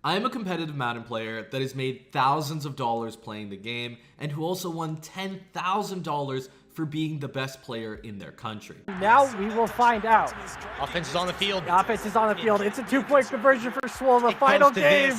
I am a competitive Madden player that has made thousands of dollars playing the game and who also won $10,000 for being the best player in their country. Now we will find out. Offense is on the field. The offense is on the field. It's a 2-point conversion for Swole. The final game.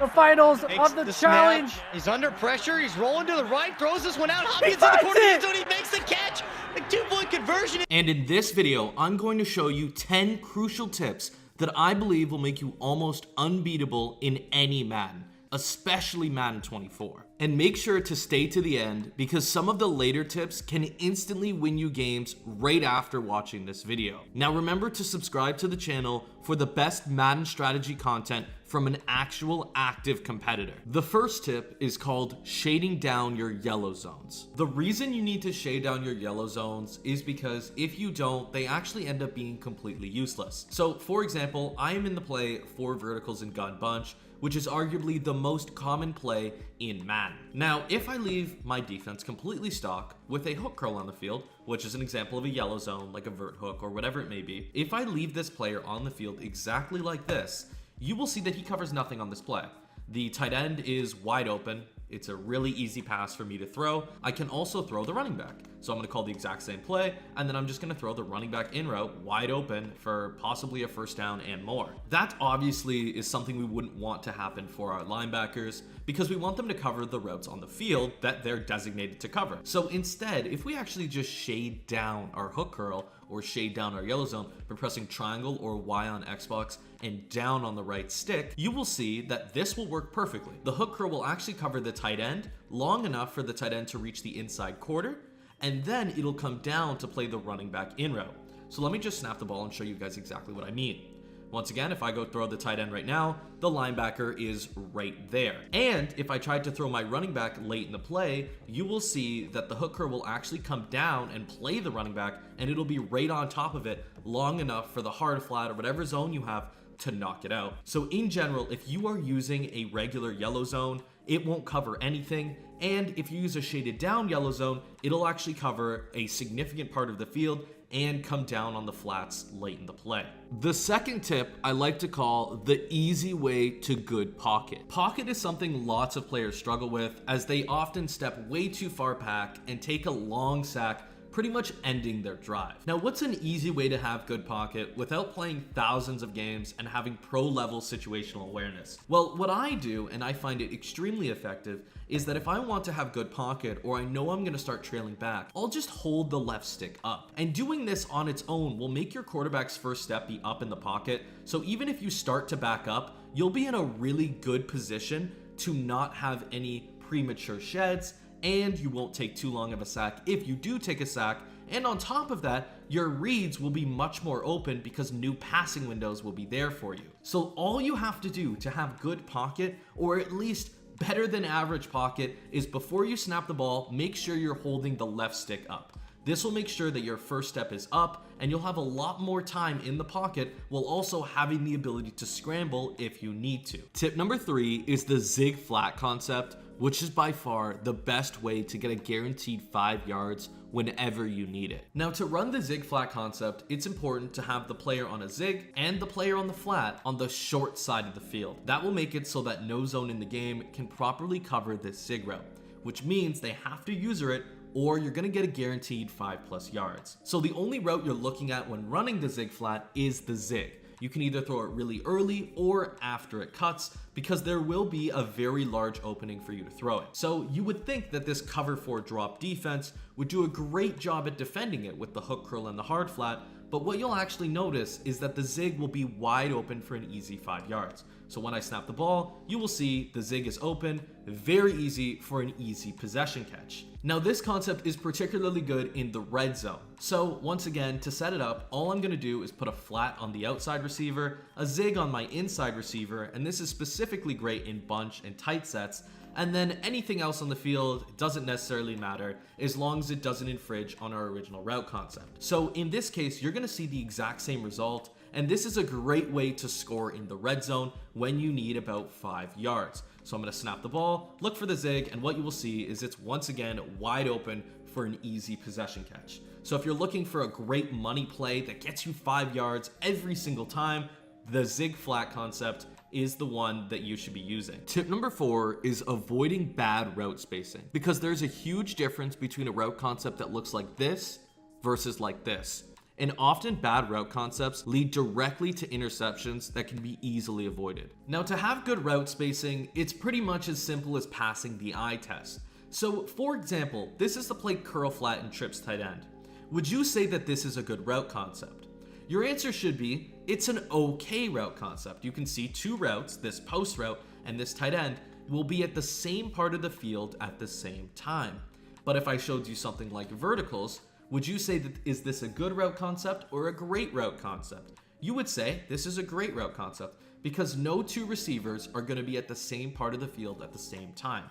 The finals of the challenge. Snap. He's under pressure. He's rolling to the right. Throws this one out. Hopkins in the corner of the end zone. He makes the catch. A 2-point conversion. And in this video, I'm going to show you 10 crucial tips that I believe will make you almost unbeatable in any Madden, especially Madden 24. And make sure to stay to the end because some of the later tips can instantly win you games right after watching this video. Now remember to subscribe to the channel for the best Madden strategy content from an actual active competitor. The first tip is called shading down your yellow zones. The reason you need to shade down your yellow zones is because if you don't, they actually end up being completely useless. So for example, I am in the play 4 verticals and gun bunch, which is arguably the most common play in Madden. Now, if I leave my defense completely stock with a hook curl on the field, which is an example of a yellow zone, like a vert hook or whatever it may be, if I leave this player on the field exactly like this, you will see that he covers nothing on this play. The tight end is wide open. It's a really easy pass for me to throw. I can also throw the running back. So I'm going to call the exact same play, and then I'm just going to throw the running back in route wide open for possibly a first down and more. That obviously is something we wouldn't want to happen for our linebackers because we want them to cover the routes on the field that they're designated to cover. So instead, if we actually just shade down our hook curl or shade down our yellow zone by pressing triangle or Y on Xbox and down on the right stick, you will see that this will work perfectly. The hook curl will actually cover the tight end long enough for the tight end to reach the inside quarter, and then it'll come down to play the running back in route. So let me just snap the ball and show you guys exactly what I mean. Once again, if I go throw the tight end right now, the linebacker is right there. And if I tried to throw my running back late in the play, you will see that the hook curl will actually come down and play the running back, and it'll be right on top of it long enough for the hard flat or whatever zone you have to knock it out. So in general, if you are using a regular yellow zone, it won't cover anything. And if you use a shaded down yellow zone, it'll actually cover a significant part of the field and come down on the flats late in the play. The second tip I like to call the easy way to good pocket. Pocket is something lots of players struggle with as they often step way too far back and take a long sack, pretty much ending their drive. Now, what's an easy way to have good pocket without playing thousands of games and having pro-level situational awareness? Well, what I do, and I find it extremely effective, is that if I want to have good pocket or I know I'm gonna start trailing back, I'll just hold the left stick up. And doing this on its own will make your quarterback's first step be up in the pocket. So even if you start to back up, you'll be in a really good position to not have any premature sheds, and you won't take too long of a sack if you do take a sack. And on top of that, your reads will be much more open because new passing windows will be there for you. So all you have to do to have good pocket, or at least better than average pocket, is before you snap the ball, make sure you're holding the left stick up. This will make sure that your first step is up and you'll have a lot more time in the pocket while also having the ability to scramble if you need to. Tip number 3 is the Zig Flat concept, which is by far the best way to get a guaranteed 5 yards whenever you need it. Now, to run the Zig Flat concept, it's important to have the player on a zig and the player on the flat on the short side of the field. That will make it so that no zone in the game can properly cover this zig route, which means they have to user it or you're gonna get a guaranteed 5+ yards. So the only route you're looking at when running the Zig Flat is the zig. You can either throw it really early or after it cuts because there will be a very large opening for you to throw it. So you would think that this cover 4 drop defense would do a great job at defending it with the hook curl and the hard flat, but what you'll actually notice is that the zig will be wide open for an easy 5 yards. So when I snap the ball, you will see the zig is open, very easy for an easy possession catch. Now this concept is particularly good in the red zone. So once again, to set it up, all I'm gonna do is put a flat on the outside receiver, a zig on my inside receiver, and this is specifically great in bunch and tight sets, and then anything else on the field doesn't necessarily matter as long as it doesn't infringe on our original route concept. So in this case, you're gonna see the exact same result, and this is a great way to score in the red zone when you need about 5 yards. So I'm gonna snap the ball, look for the zig, and what you will see is it's once again wide open for an easy possession catch. So if you're looking for a great money play that gets you 5 yards every single time, the Zig Flat concept is the one that you should be using. Tip number 4 is avoiding bad route spacing, because there's a huge difference between a route concept that looks like this versus like this. And often bad route concepts lead directly to interceptions that can be easily avoided. Now, to have good route spacing, it's pretty much as simple as passing the eye test. So for example, this is the play curl flat and trips tight end. Would you say that this is a good route concept? Your answer should be, it's an okay route concept. You can see two routes, this post route and this tight end, will be at the same part of the field at the same time. But if I showed you something like verticals, would you say that is this a good route concept or a great route concept? You would say this is a great route concept because no two receivers are going to be at the same part of the field at the same time.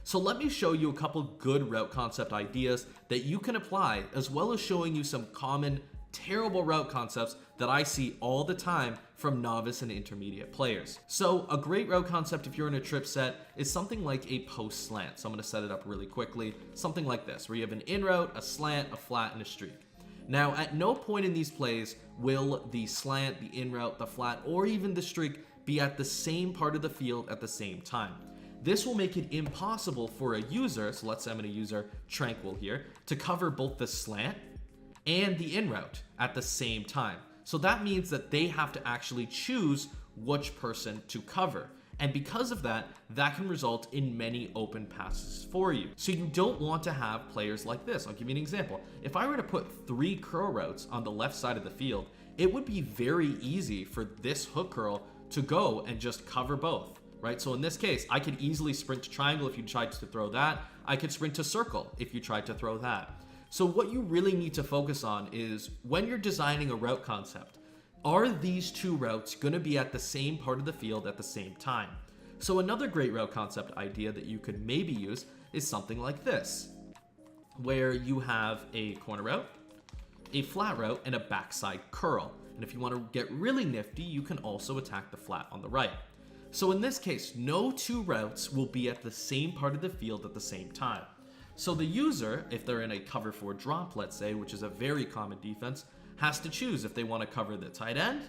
So let me show you a couple good route concept ideas that you can apply, as well as showing you some common terrible route concepts that I see all the time from novice and intermediate players. So a great route concept if you're in a trip set is something like a post slant. So I'm going to set it up really quickly. Something like this, where you have an in route, a slant, a flat, and a streak. Now, at no point in these plays will the slant, the in route, the flat, or even the streak be at the same part of the field at the same time. This will make it impossible for a user, so let's say I'm going to use our Tranquil here, to cover both the slant and the in route at the same time. So that means that they have to actually choose which person to cover. And because of that, that can result in many open passes for you. So you don't want to have players like this. I'll give you an example. If I were to put 3 curl routes on the left side of the field, it would be very easy for this hook curl to go and just cover both, right? So in this case, I could easily sprint to triangle if you tried to throw that. I could sprint to circle if you tried to throw that. So what you really need to focus on is when you're designing a route concept, are these two routes going to be at the same part of the field at the same time? So another great route concept idea that you could maybe use is something like this, where you have a corner route, a flat route, and a backside curl. And if you want to get really nifty, you can also attack the flat on the right. So in this case, no two routes will be at the same part of the field at the same time. So the user, if they're in a cover 4 drop, let's say, which is a very common defense, has to choose if they want to cover the tight end,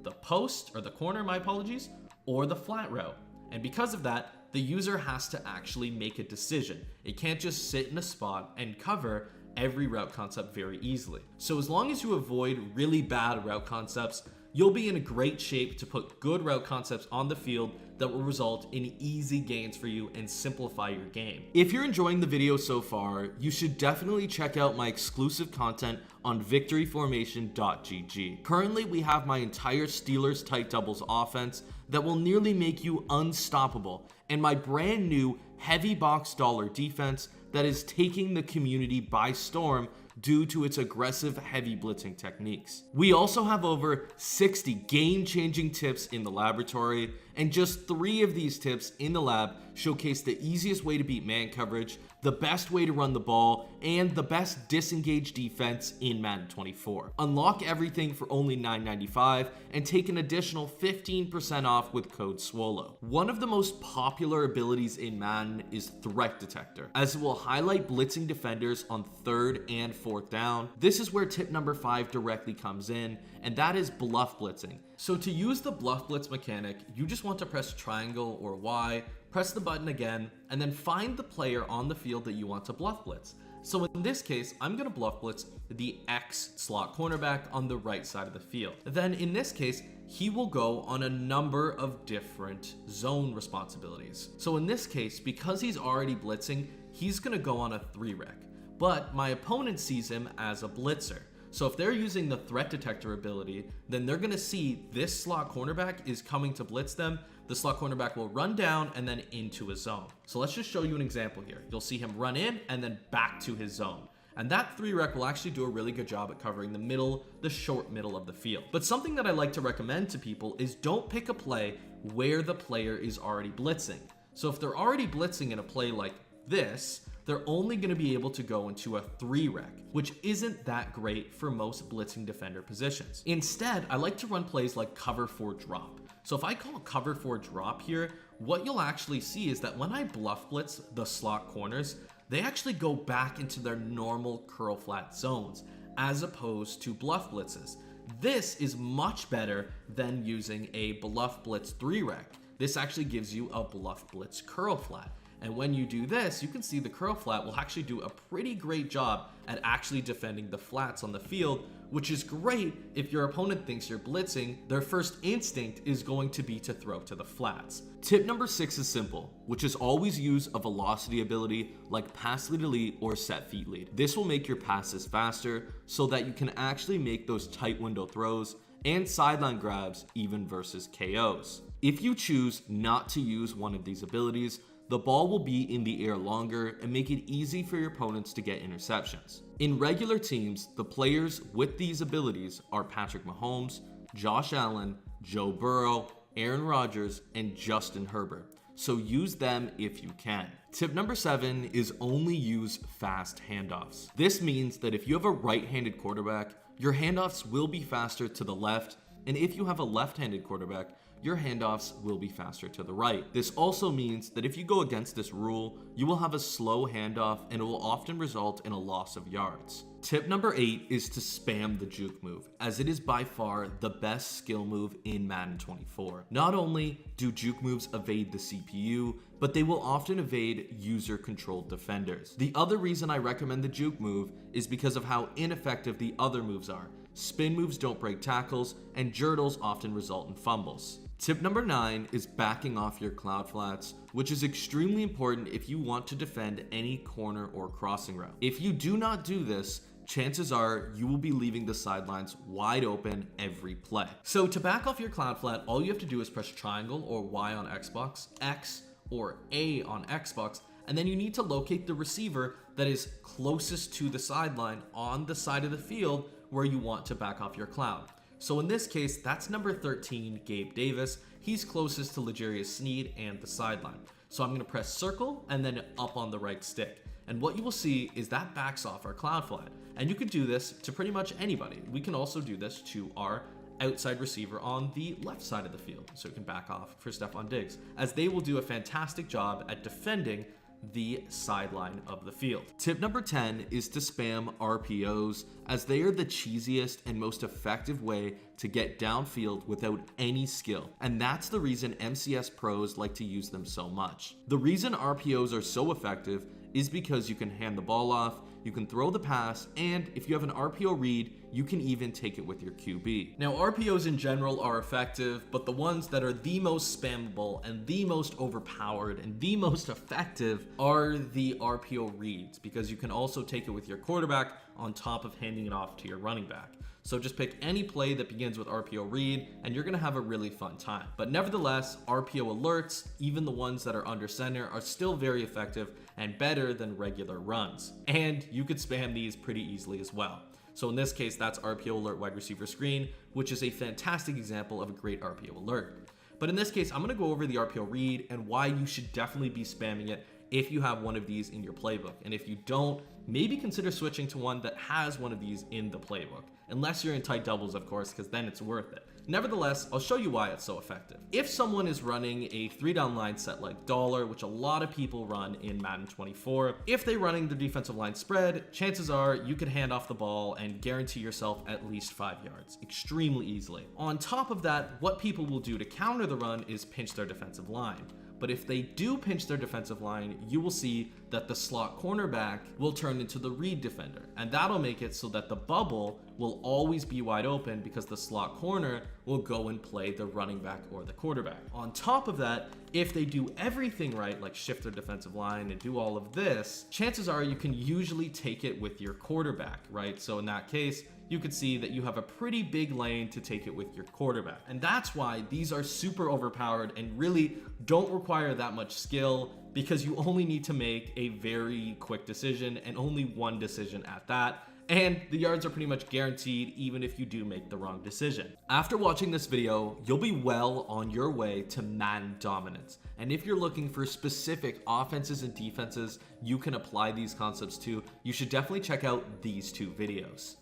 the post, or the corner, my apologies, or the flat route. And because of that, the user has to actually make a decision. It can't just sit in a spot and cover every route concept very easily. So as long as you avoid really bad route concepts, you'll be in a great shape to put good route concepts on the field that will result in easy gains for you and simplify your game. If you're enjoying the video so far, you should definitely check out my exclusive content on victoryformation.gg. Currently, we have my entire Steelers tight doubles offense that will nearly make you unstoppable, and my brand new heavy box dollar defense that is taking the community by storm due to its aggressive heavy blitzing techniques. We also have over 60 game-changing tips in the laboratory, and just 3 of these tips in the lab showcase the easiest way to beat man coverage, the best way to run the ball, and the best disengage defense in Madden 24. Unlock everything for only $9.95 and take an additional 15% off with code SWOLO. One of the most popular abilities in Madden is Threat Detector, as it will highlight blitzing defenders on 3rd and 4th down. This is where tip number 5 directly comes in, and that is bluff blitzing. So to use the bluff blitz mechanic, you just want to press triangle or Y, press the button again, and then find the player on the field that you want to bluff blitz. So in this case, I'm going to bluff blitz the X slot cornerback on the right side of the field. Then in this case, he will go on a number of different zone responsibilities. So in this case, because he's already blitzing, he's going to go on a 3-rec. But my opponent sees him as a blitzer. So if they're using the threat detector ability, then they're going to see this slot cornerback is coming to blitz them. The slot cornerback will run down and then into a zone. So let's just show you an example here. You'll see him run in and then back to his zone. And that 3-rec will actually do a really good job at covering the middle, the short middle of the field. But something that I like to recommend to people is don't pick a play where the player is already blitzing. So if they're already blitzing in a play like this, they're only going to be able to go into a 3-rec, which isn't that great for most blitzing defender positions. Instead, I like to run plays like cover 4 drop. So if I call cover 4 drop here, what you'll actually see is that when I bluff blitz the slot corners, they actually go back into their normal curl flat zones, as opposed to bluff blitzes. This is much better than using a Bluff Blitz 3-rec. This actually gives you a Bluff Blitz curl flat. And when you do this, you can see the curl flat will actually do a pretty great job at actually defending the flats on the field, which is great if your opponent thinks you're blitzing. Their first instinct is going to be to throw to the flats. Tip number 6 is simple, which is always use a velocity ability like pass lead elite or set feet lead. This will make your passes faster so that you can actually make those tight window throws and sideline grabs even versus KOs. If you choose not to use one of these abilities, the ball will be in the air longer and make it easy for your opponents to get interceptions. In regular teams, the players with these abilities are Patrick Mahomes, Josh Allen, Joe Burrow, Aaron Rodgers, and Justin Herbert. So use them if you can. Tip number 7 is only use fast handoffs. This means that if you have a right-handed quarterback, your handoffs will be faster to the left, and if you have a left-handed quarterback, your handoffs will be faster to the right. This also means that if you go against this rule, you will have a slow handoff and it will often result in a loss of yards. Tip number 8 is to spam the Juke Move, as it is by far the best skill move in Madden 24. Not only do Juke Moves evade the CPU, but they will often evade user-controlled defenders. The other reason I recommend the Juke Move is because of how ineffective the other moves are. Spin moves don't break tackles, and jurdles often result in fumbles. Tip number 9 is backing off your cloud flats, which is extremely important if you want to defend any corner or crossing route. If you do not do this, chances are you will be leaving the sidelines wide open every play. So to back off your cloud flat, all you have to do is press triangle or Y on Xbox, X or A on Xbox, and then you need to locate the receiver that is closest to the sideline on the side of the field where you want to back off your cloud. So in this case, that's number 13, Gabe Davis. He's closest to L'Jarius Sneed and the sideline. So I'm gonna press circle and then up on the right stick. And what you will see is that backs off our cloud flat. And you could do this to pretty much anybody. We can also do this to our outside receiver on the left side of the field. So we can back off for Stephon Diggs, as they will do a fantastic job at defending the sideline of the field. Tip number 10 is to spam RPOs, as they are the cheesiest and most effective way to get downfield without any skill. And that's the reason MCS pros like to use them so much. The reason RPOs are so effective is because you can hand the ball off, you can throw the pass, and if you have an RPO read, you can even take it with your QB. Now, RPOs in general are effective, but the ones that are the most spammable and the most overpowered and the most effective are the RPO reads, because you can also take it with your quarterback on top of handing it off to your running back. So just pick any play that begins with RPO read and you're gonna have a really fun time. But nevertheless, RPO alerts, even the ones that are under center, are still very effective and better than regular runs. And you could spam these pretty easily as well. So in this case, that's RPO alert wide receiver screen, which is a fantastic example of a great RPO alert. But in this case, I'm gonna go over the RPO read and why you should definitely be spamming it if you have one of these in your playbook. And if you don't, maybe consider switching to one that has one of these in the playbook. Unless you're in tight doubles, of course, because then it's worth it. Nevertheless, I'll show you why it's so effective. If someone is running a 3-down line set like dollar, which a lot of people run in Madden 24, if they're running the defensive line spread, chances are you could hand off the ball and guarantee yourself at least 5 yards extremely easily. On top of that, what people will do to counter the run is pinch their defensive line. But if they do pinch their defensive line, you will see that the slot cornerback will turn into the read defender. And that'll make it so that the bubble will always be wide open because the slot corner will go and play the running back or the quarterback. On top of that, if they do everything right, like shift their defensive line and do all of this, chances are you can usually take it with your quarterback, right? So in that case, you could see that you have a pretty big lane to take it with your quarterback. And that's why these are super overpowered and really don't require that much skill, because you only need to make a very quick decision and only one decision at that. And the yards are pretty much guaranteed even if you do make the wrong decision. After watching this video, you'll be well on your way to Madden dominance. And if you're looking for specific offenses and defenses you can apply these concepts to, you should definitely check out these 2 videos.